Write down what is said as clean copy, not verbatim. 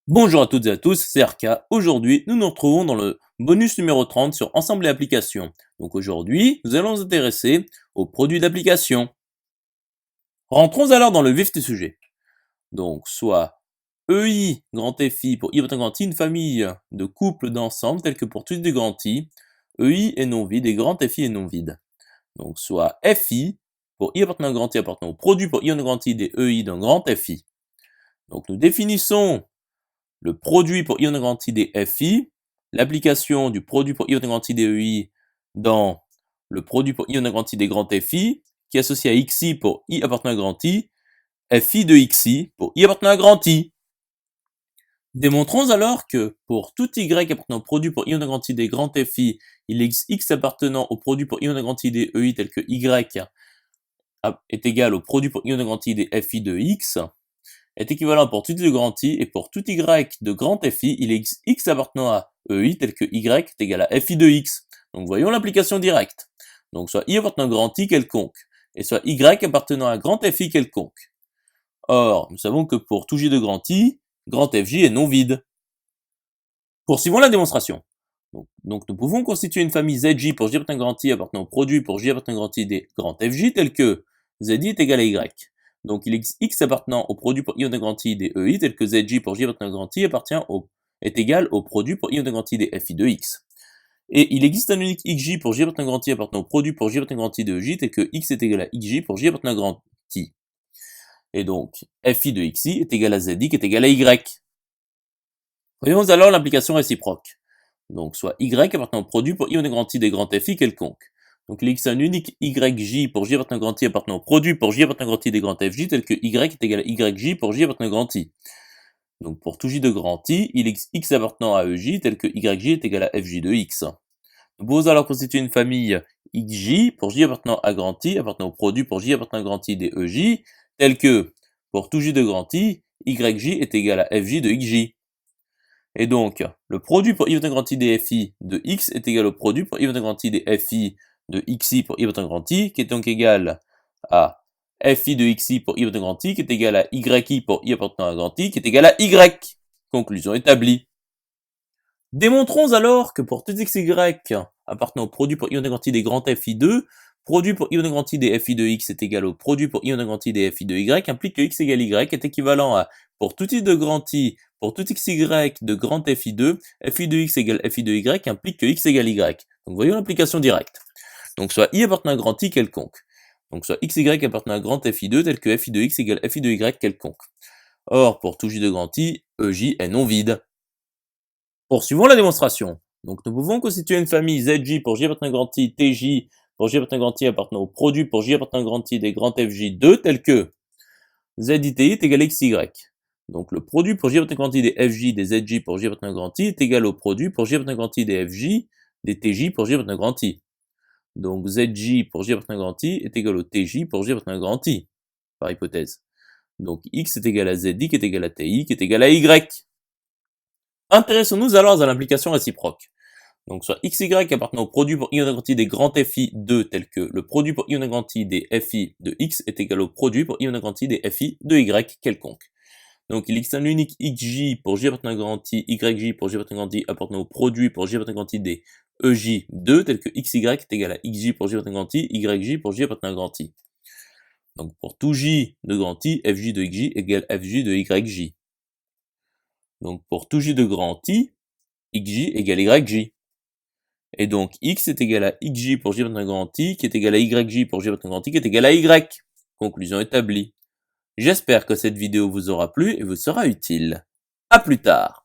Bonjour à toutes et à tous, c'est RK. Aujourd'hui, nous nous retrouvons dans le bonus numéro 30 sur Ensemble et applications. Donc aujourd'hui, nous allons nous intéresser aux produits d'application. Rentrons alors dans le vif du sujet. Donc soit EI grand FI pour I appartenant grand I, une famille de couples d'ensemble tels que pour tous des grands I, EI est non vide et grand FI est non vide. Donc soit FI pour I appartenant grand I appartenant au produit pour I appartenant grand I des EI d'un grand FI. Donc nous définissons le produit pour ion de garantie des FI, l'application du produit pour ion de garantie des EI dans le produit pour ion de garantie des grands FI, qui est associé à XI pour I appartenant à grand I, FI de XI pour I appartenant à grand I. Démontrons alors que pour tout Y appartenant au produit pour ion de garantie des grands FI, il existe X appartenant au produit pour ion de garantie des EI tel que Y est égal au produit pour ion de garantie des FI de X, est équivalent pour tout de grand I, et pour tout Y de grand FI, il existe X appartenant à EI tel que Y est égal à FI de X. Donc voyons l'application directe. Donc soit I appartenant à grand I quelconque, et soit Y appartenant à grand FI quelconque. Or, nous savons que pour tout J de grand I, grand FJ est non vide. Poursuivons la démonstration. Donc nous pouvons constituer une famille ZJ pour J appartenant à grand I appartenant au produit pour J appartenant à grand I des grands FJ tel que ZI est égal à Y. Donc il existe X appartenant au produit pour ion de grand I des EI tel que ZJ pour J appartenant à grand I est égal au produit pour ion de grand I des FI de X. Et il existe un unique XJ pour J appartenant à grand I appartenant au produit pour J appartenant à grand I de EJ tel que X est égal à XJ pour J appartenant à grand I. Et donc FI de XI est égal à ZI qui est égal à Y. Voyons alors l'implication réciproque. Donc soit Y appartenant au produit pour ion de grand I des grands FI quelconque. Donc il existe un unique YJ pour J appartenant à grand I appartenant au produit pour J appartenant à grand I des grands FJ tel que Y est égal à YJ pour J appartenant à grand I. Donc pour tout J de grand I, il existe X appartenant à EJ tel que YJ est égal à FJ de X. Nous pouvons alors constituer une famille XJ pour J appartenant à grand I appartenant au produit pour J appartenant à grand I des EJ tel que pour tout J de grand I, YJ est égal à FJ de XJ. Et donc, le produit pour I grand I des FI de X est égal au produit pour I grand I des FI de XI pour I grand I, qui est donc égal à FI de XI pour I grand I, qui est égal à YI pour I appartenant à grand I, qui est égal à Y. Conclusion établie. Démontrons alors que pour tout XY appartenant au produit pour I grand I des grands FI2, produit pour I grand I des FI de X est égal au produit pour I grand I des FI de Y, implique que X égale Y est équivalent à, pour tout I de grand I, pour tout XY de grand FI2, FI de X égale FI de Y implique que X égale Y. Donc voyons l'application directe. Donc soit I appartenant à grand I quelconque. Donc soit XY appartenant à grand FI2 tel que FI de X égale FI de Y quelconque. Or, pour tout J de grand I, EJ est non vide. Poursuivons la démonstration. Donc nous pouvons constituer une famille ZJ pour J appartenant à grand I, TJ pour J appartenant à grand I appartenant au produit pour J appartenant à grand I des grands FJ2 tels que ZITI est égal à XY. Donc le produit pour J appartenant à grand I des FJ des ZJ pour J appartenant à grand I est égal au produit pour J appartenant à grand I des FJ des TJ pour J appartenant à grand I. Donc ZJ pour J appartenant à grand I est égal au TJ pour J appartenant à grand I, par hypothèse. Donc X est égal à ZI qui est égal à TI qui est égal à Y. Intéressons-nous alors à l'implication réciproque. Donc soit XY appartenant au produit pour ion grand I des grands FI 2 tel que le produit pour ion grand I des FI de X est égal au produit pour ion grand I des FI de Y quelconque. Donc il existe un unique XJ pour J appartenant à grand I, YJ pour J appartenant à grand I appartenant au produit pour J appartenant à grand I des EJ2 tel que XY est égal à XJ pour J appartenant à grand I, YJ pour J appartenant à grand I. Donc pour tout J de grand I, FJ de XJ égale FJ de YJ. Donc pour tout J de grand I, XJ égale YJ. Et donc X est égal à XJ pour J appartenant à grand I, qui est égal à YJ pour J appartenant à grand I, qui est égal à Y. Conclusion établie. J'espère que cette vidéo vous aura plu et vous sera utile. À plus tard.